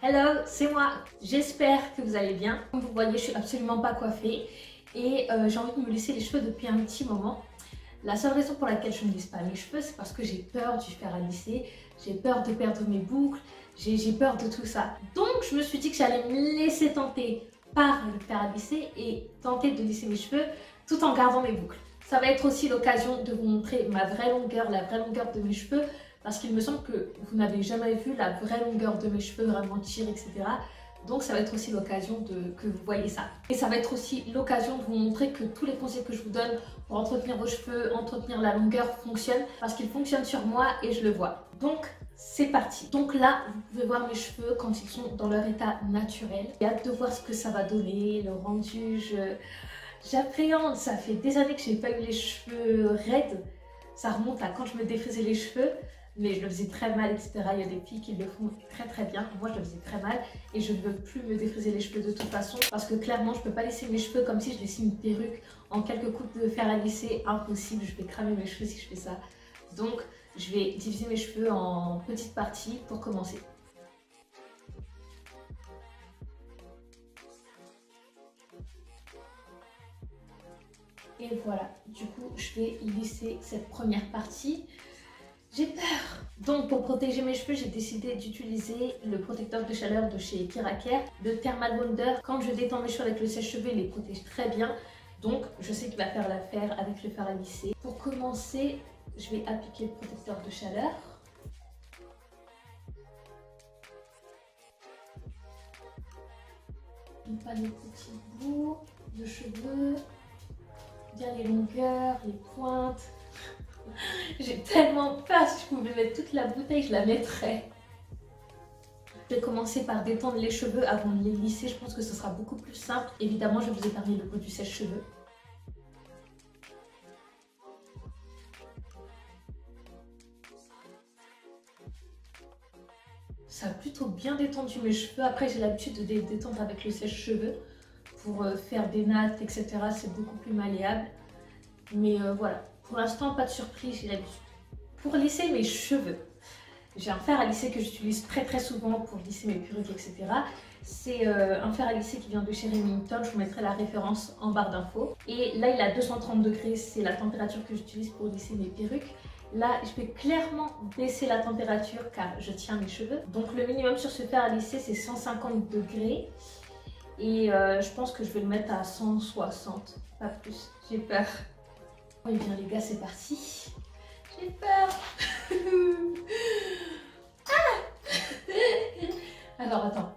Hello, c'est moi. J'espère que vous allez bien. Comme vous voyez, je suis absolument pas coiffée et j'ai envie de me lisser les cheveux depuis un petit moment. La seule raison pour laquelle je ne lisse pas mes cheveux, c'est parce que j'ai peur du fer à lisser, j'ai peur de perdre mes boucles, j'ai peur de tout ça. Donc je me suis dit que j'allais me laisser tenter par le fer à lisser et tenter de lisser mes cheveux tout en gardant mes boucles. Ça va être aussi l'occasion de vous montrer ma vraie longueur, la vraie longueur de mes cheveux, parce qu'il me semble que vous n'avez jamais vu la vraie longueur de mes cheveux, vraiment tirés, etc. Donc ça va être aussi l'occasion que vous voyez ça. Et ça va être aussi l'occasion de vous montrer que tous les conseils que je vous donne pour entretenir vos cheveux, entretenir la longueur fonctionnent, parce qu'ils fonctionnent sur moi et je le vois. Donc c'est parti. Donc là, vous pouvez voir mes cheveux quand ils sont dans leur état naturel. J'ai hâte de voir ce que ça va donner, le rendu. J'appréhende, ça fait des années que j'ai pas eu les cheveux raides. Ça remonte à quand je me défrisais les cheveux. Mais je le faisais très mal, etc. Il y a des filles qui le font très très bien. Moi, je le faisais très mal et je ne veux plus me défriser les cheveux de toute façon parce que clairement, je ne peux pas laisser mes cheveux comme si je laissais une perruque en quelques coups de fer à lisser. Impossible, je vais cramer mes cheveux si je fais ça. Donc, je vais diviser mes cheveux en petites parties pour commencer. Et voilà, du coup, je vais lisser cette première partie. J'ai peur. Donc pour protéger mes cheveux, j'ai décidé d'utiliser le protecteur de chaleur de chez Kiraker, le Thermal Wonder. Quand je détends mes cheveux avec le sèche-cheveux, il les protège très bien. Donc je sais qu'il va faire l'affaire avec le fer à lisser. Pour commencer, je vais appliquer le protecteur de chaleur. Pas les petits bouts de cheveux, bien les longueurs, les pointes. J'ai tellement peur, si je pouvais mettre toute la bouteille, je la mettrais. Je vais commencer par détendre les cheveux avant de les lisser, je pense que ce sera beaucoup plus simple. Évidemment, je vous épargne le bout du sèche-cheveux. Ça a plutôt bien détendu mes cheveux. Après, j'ai l'habitude de les détendre avec le sèche-cheveux pour faire des nattes, etc. C'est beaucoup plus malléable. Mais voilà, pour l'instant, pas de surprise, j'ai l'habitude. Pour lisser mes cheveux, j'ai un fer à lisser que j'utilise très souvent pour lisser mes perruques, etc. C'est un fer à lisser qui vient de chez Remington, je vous mettrai la référence en barre d'infos. Et là, il est à 230 degrés, c'est la température que j'utilise pour lisser mes perruques. Là, je vais clairement baisser la température car je tiens mes cheveux. Donc le minimum sur ce fer à lisser, c'est 150 degrés. Et je pense que je vais le mettre à 160, pas plus. J'ai peur. Et bien les gars, c'est parti. J'ai peur. Alors attends.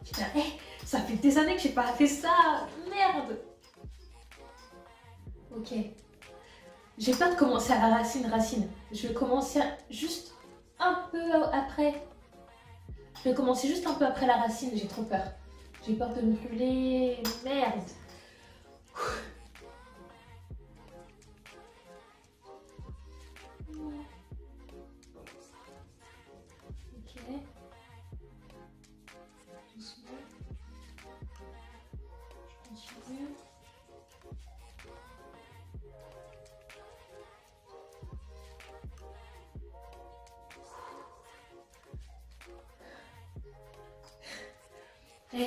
Putain, ça fait des années que j'ai pas fait ça. Merde. Ok. J'ai peur de commencer à la racine. Je vais commencer juste un peu après. Je vais commencer juste un peu après la racine. J'ai trop peur. J'ai peur de me brûler. Merde.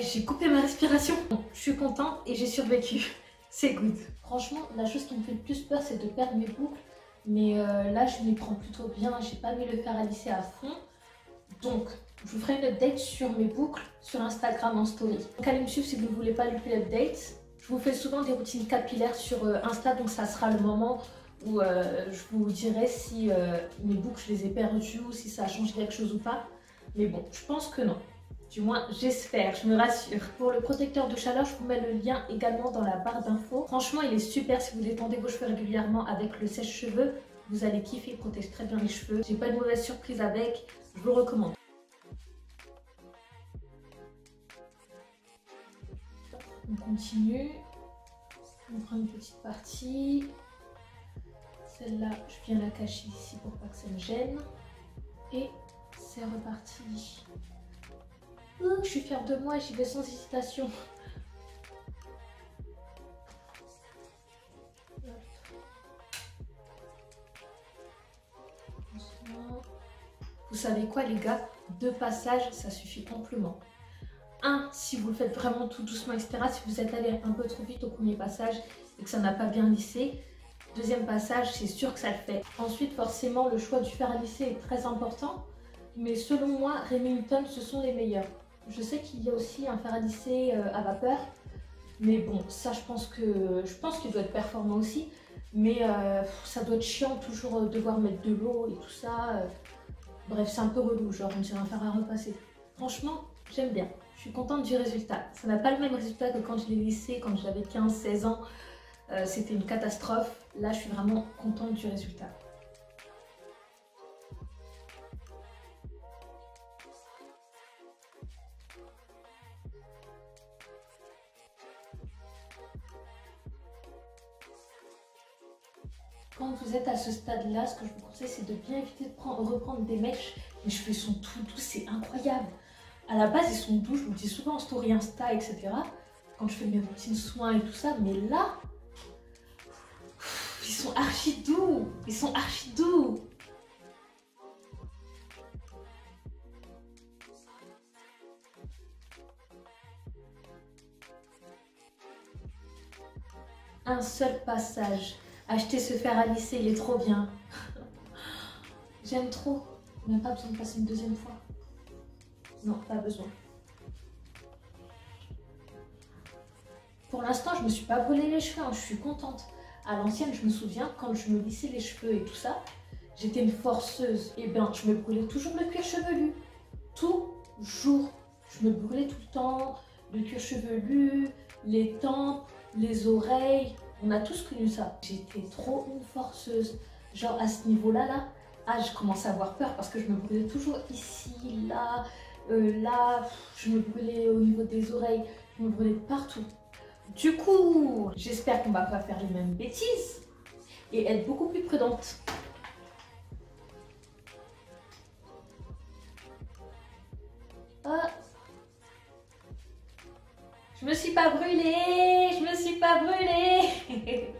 J'ai coupé ma respiration. Je suis contente et j'ai survécu. C'est good. Franchement, la chose qui me fait le plus peur, c'est de perdre mes boucles. Mais là, je m'y prends plutôt bien. J'ai pas mis le fer à lisser à fond. Donc, je vous ferai une update sur mes boucles sur Instagram en story. Donc, allez me suivre si vous ne voulez pas louper l'update. Je vous fais souvent des routines capillaires sur Insta. Donc, ça sera le moment où je vous dirai si mes boucles, je les ai perdues ou si ça a changé quelque chose ou pas. Mais bon, je pense que non. Du moins, j'espère, je me rassure. Pour le protecteur de chaleur, je vous mets le lien également dans la barre d'infos. Franchement, il est super si vous détendez vos cheveux régulièrement avec le sèche-cheveux. Vous allez kiffer, il protège très bien les cheveux. J'ai pas de mauvaise surprise avec, je vous le recommande. On continue. On prend une petite partie. Celle-là, je viens la cacher ici pour pas que ça me gêne. Et c'est reparti. Je suis fière de moi, j'y vais sans hésitation. Vous savez quoi les gars? 2 passages, ça suffit amplement. Un, si vous le faites vraiment tout doucement, etc. Si vous êtes allé un peu trop vite au premier passage et que ça n'a pas bien lissé, deuxième passage, c'est sûr que ça le fait. Ensuite, forcément, le choix du fer à lisser est très important. Mais selon moi, Remington, ce sont les meilleurs. Je sais qu'il y a aussi un fer à lisser à vapeur. Mais bon, ça, je pense qu'il doit être performant aussi. Mais ça doit être chiant toujours devoir mettre de l'eau et tout ça. Bref, c'est un peu relou, genre on dirait un fer à repasser. Franchement, j'aime bien. Je suis contente du résultat. Ça n'a pas le même résultat que quand je l'ai lissé, quand j'avais 15-16 ans. C'était une catastrophe. Là, je suis vraiment contente du résultat. Quand vous êtes à ce stade-là, ce que je vous conseille, c'est de bien éviter de reprendre des mèches. Mes cheveux sont tout doux, c'est incroyable. À la base, ils sont doux, je vous le dis souvent en story Insta, etc. Quand je fais mes routines soins et tout ça, mais là, ils sont archi doux. Ils sont archi doux. Un seul passage. Acheter ce fer à lisser, il est trop bien. J'aime trop. Même pas besoin de passer une deuxième fois. Non, pas besoin. Pour l'instant, je me suis pas brûlé les cheveux, hein, je suis contente. À l'ancienne, je me souviens, quand je me lissais les cheveux et tout ça, j'étais une forceuse. Et bien, je me brûlais toujours le cuir chevelu. Toujours. Je me brûlais tout le temps. Le cuir chevelu, les tempes, les oreilles. On a tous connu ça. J'étais trop une forceuse. Genre à ce niveau-là, je commençais à avoir peur parce que je me brûlais toujours ici, là, là. Je me brûlais au niveau des oreilles. Je me brûlais partout. Du coup, j'espère qu'on va pas faire les mêmes bêtises et être beaucoup plus prudente. Ah. Je me suis pas brûlée, je me suis pas brûlée.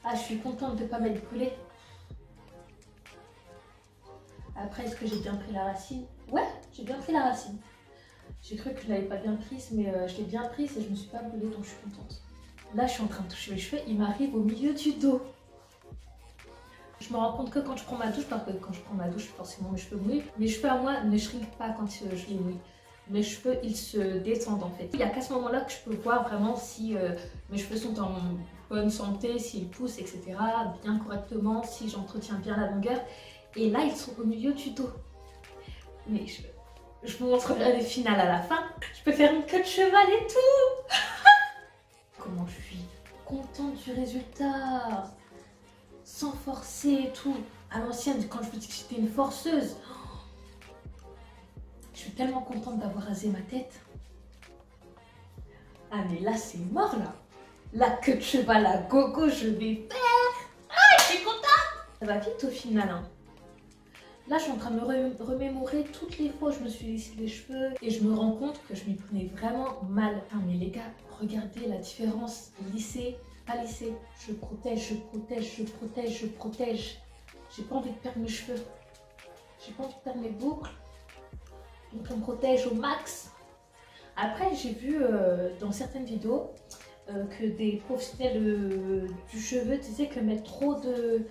Ah, je suis contente de ne pas m'être brûlée. Après, est-ce que j'ai bien pris la racine? Ouais, j'ai bien pris la racine. J'ai cru que je ne l'avais pas bien prise, mais je l'ai bien prise et je ne me suis pas brûlée, donc je suis contente. Là, je suis en train de toucher mes cheveux, il m'arrive au milieu du dos. Je me rends compte que quand je prends ma douche, parce que quand je prends ma douche, forcément mes cheveux mouillent. Mes cheveux à moi ne shrinkent pas quand je les mouille. Mes cheveux, ils se détendent en fait. Il n'y a qu'à ce moment-là que je peux voir vraiment si mes cheveux sont en bonne santé, s'ils poussent, etc. bien correctement, si j'entretiens bien la longueur. Et là, ils sont au milieu du dos. Mes cheveux. Je vous montrerai les finales à la fin. Je peux faire une queue de cheval et tout. Comment je suis contente du résultat. Sans forcer et tout. À l'ancienne, quand je vous dis que j'étais une forceuse. Je suis tellement contente d'avoir rasé ma tête. Ah mais là, c'est mort là. La queue de cheval à gogo, je vais faire. Ah, je suis contente. Ça va vite au final. Hein. Là, je suis en train de me remémorer toutes les fois où je me suis lissé les cheveux et je me rends compte que je m'y prenais vraiment mal. Ah, mais les gars, regardez la différence. Lissé, pas lissé. Je protège, je protège, je protège, je protège. J'ai pas envie de perdre mes cheveux. J'ai pas envie de perdre mes boucles. Donc, on protège au max. Après, j'ai vu dans certaines vidéos que des professionnels du cheveu disaient que mettre trop de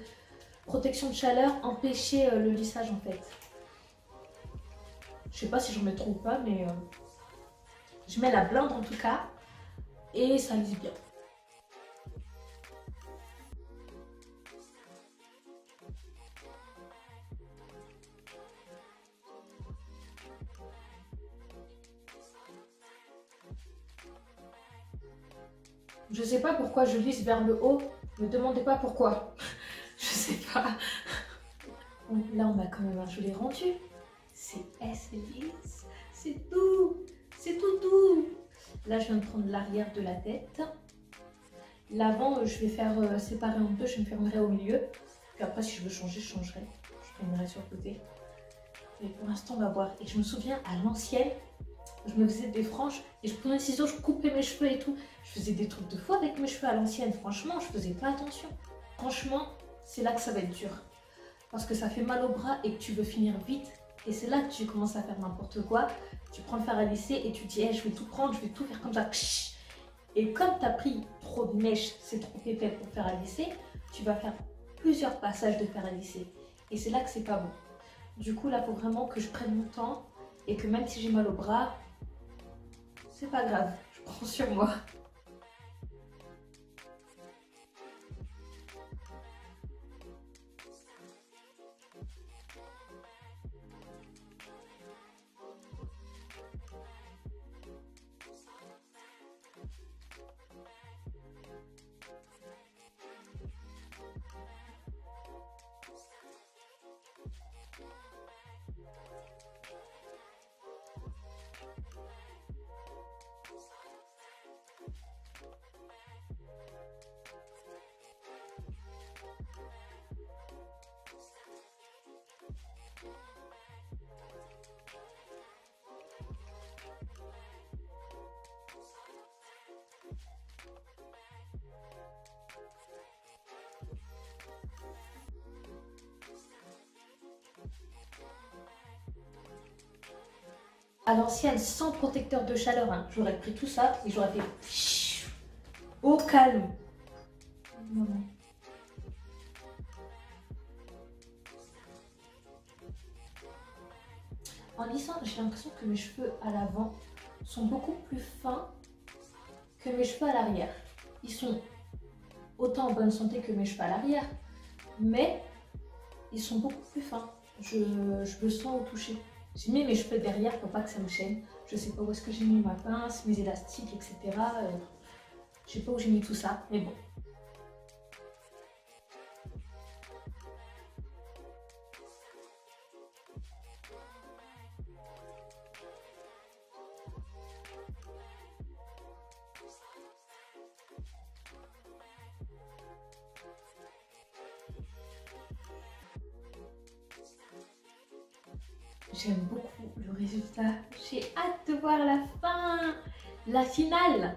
protection de chaleur empêchait le lissage en fait. Je sais pas si j'en mets trop ou pas, mais je mets la blinde en tout cas et ça lisse bien. Je sais pas pourquoi je lisse vers le haut, ne me demandez pas pourquoi. Je sais pas. Bon, là on a quand même un joli rendu. C'est lisse, c'est doux, c'est tout doux. Là je viens de prendre l'arrière de la tête. L'avant je vais faire séparer en deux, je me fermerai au milieu. Puis après si je veux changer, je changerai. Je fermerai sur le côté. Mais pour l'instant on va voir. Et je me souviens à l'ancienne, je me faisais des franges et je prenais le ciseau, je coupais mes cheveux et tout. Je faisais des trucs de fou avec mes cheveux à l'ancienne. Franchement, je faisais pas attention. Franchement, c'est là que ça va être dur. Parce que ça fait mal au bras et que tu veux finir vite. Et c'est là que tu commences à faire n'importe quoi. Tu prends le fer à lisser et tu dis hey, je vais tout prendre, je vais tout faire comme ça. Et comme tu as pris trop de mèches, c'est trop épais pour faire à lisser, tu vas faire plusieurs passages de fer à lisser. Et c'est là que c'est pas bon. Du coup, là, il faut vraiment que je prenne mon temps et que même si j'ai mal au bras, c'est pas grave, je prends sur moi. À l'ancienne, sans protecteur de chaleur, hein, j'aurais pris tout ça et j'aurais fait au calme. Maman. En lissant, j'ai l'impression que mes cheveux à l'avant sont beaucoup plus fins que mes cheveux à l'arrière. Ils sont autant en bonne santé que mes cheveux à l'arrière, mais ils sont beaucoup plus fins. Je le sens au toucher. J'ai mis mes cheveux derrière pour pas que ça me chaîne. Je sais pas où est-ce que j'ai mis ma pince, mes élastiques, etc. Je sais pas où j'ai mis tout ça, mais bon. J'aime beaucoup le résultat. J'ai hâte de voir la fin, la finale.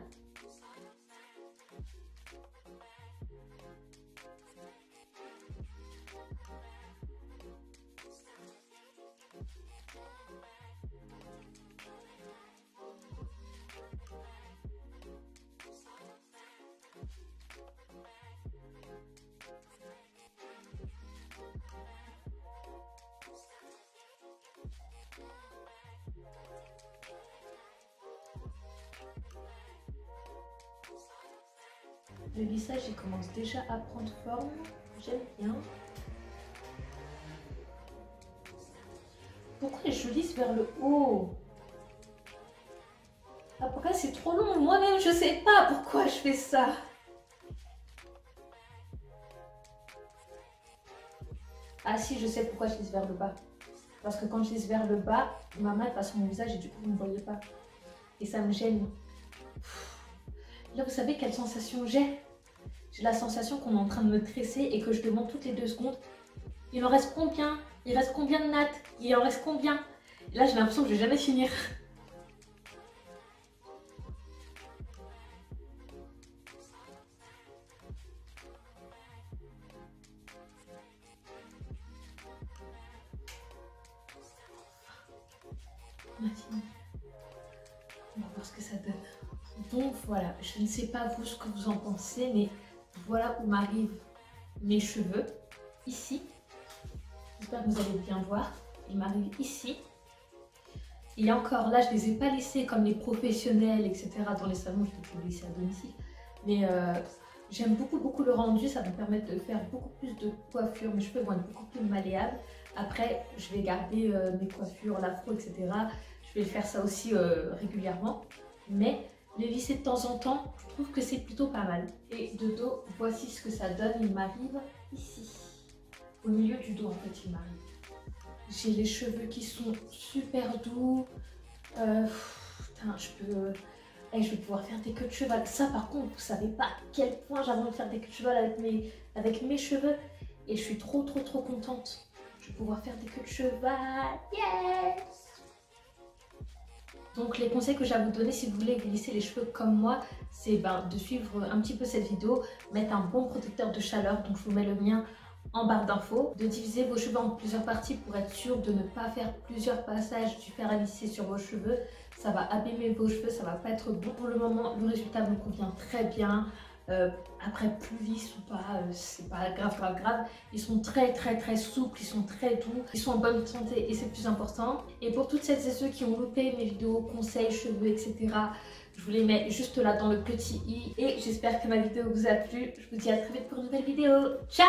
Le lissage, il commence déjà à prendre forme. J'aime bien. Pourquoi je lisse vers le haut? Après, c'est trop long. Moi-même, je sais pas pourquoi je fais ça. Ah si, je sais pourquoi je lisse vers le bas. Parce que quand je lisse vers le bas, ma main passe sur mon visage et du coup, vous ne voyez pas. Et ça me gêne. Là, vous savez quelle sensation j'ai? J'ai la sensation qu'on est en train de me tresser et que je demande toutes les 2 secondes. Il en reste combien? Il reste combien de nattes? Il en reste combien? Et là, j'ai l'impression que je vais jamais finir. On a fini. On va voir ce que ça donne. Donc voilà, je ne sais pas vous ce que vous en pensez, mais voilà où m'arrivent mes cheveux, ici. J'espère que vous allez bien voir. Ils m'arrivent ici. Et encore là, je ne les ai pas lissés comme les professionnels, etc. Dans les salons, je peux les lisser à domicile. Mais j'aime beaucoup le rendu, ça va me permettre de faire beaucoup plus de coiffure. Mes cheveux vont être beaucoup plus malléables. Après, je vais garder mes coiffures, l'afro, etc. Je vais faire ça aussi régulièrement. Mais les lisser de temps en temps, je trouve que c'est plutôt pas mal. Et de dos, voici ce que ça donne. Il m'arrive ici. Au milieu du dos, en fait, il m'arrive. J'ai les cheveux qui sont super doux. Putain, je vais pouvoir faire des queues de cheval. Ça, par contre, vous savez pas à quel point j'ai envie de faire des queues de cheval avec mes cheveux. Et je suis trop contente. Je vais pouvoir faire des queues de cheval. Yes! Donc les conseils que j'ai à vous donner si vous voulez vous lisser les cheveux comme moi, c'est de suivre un petit peu cette vidéo, mettre un bon protecteur de chaleur, donc je vous mets le mien en barre d'infos, de diviser vos cheveux en plusieurs parties pour être sûr de ne pas faire plusieurs passages du fer à lisser sur vos cheveux. Ça va abîmer vos cheveux, ça va pas être bon. Pour le moment, le résultat me convient très bien. Après, plus lisses ou pas, c'est pas grave. Ils sont très souples, ils sont très doux, ils sont en bonne santé et c'est le plus important. Et pour toutes celles et ceux qui ont loupé mes vidéos conseils, cheveux, etc., je vous les mets juste là dans le petit i. Et j'espère que ma vidéo vous a plu. Je vous dis à très vite pour une nouvelle vidéo. Ciao!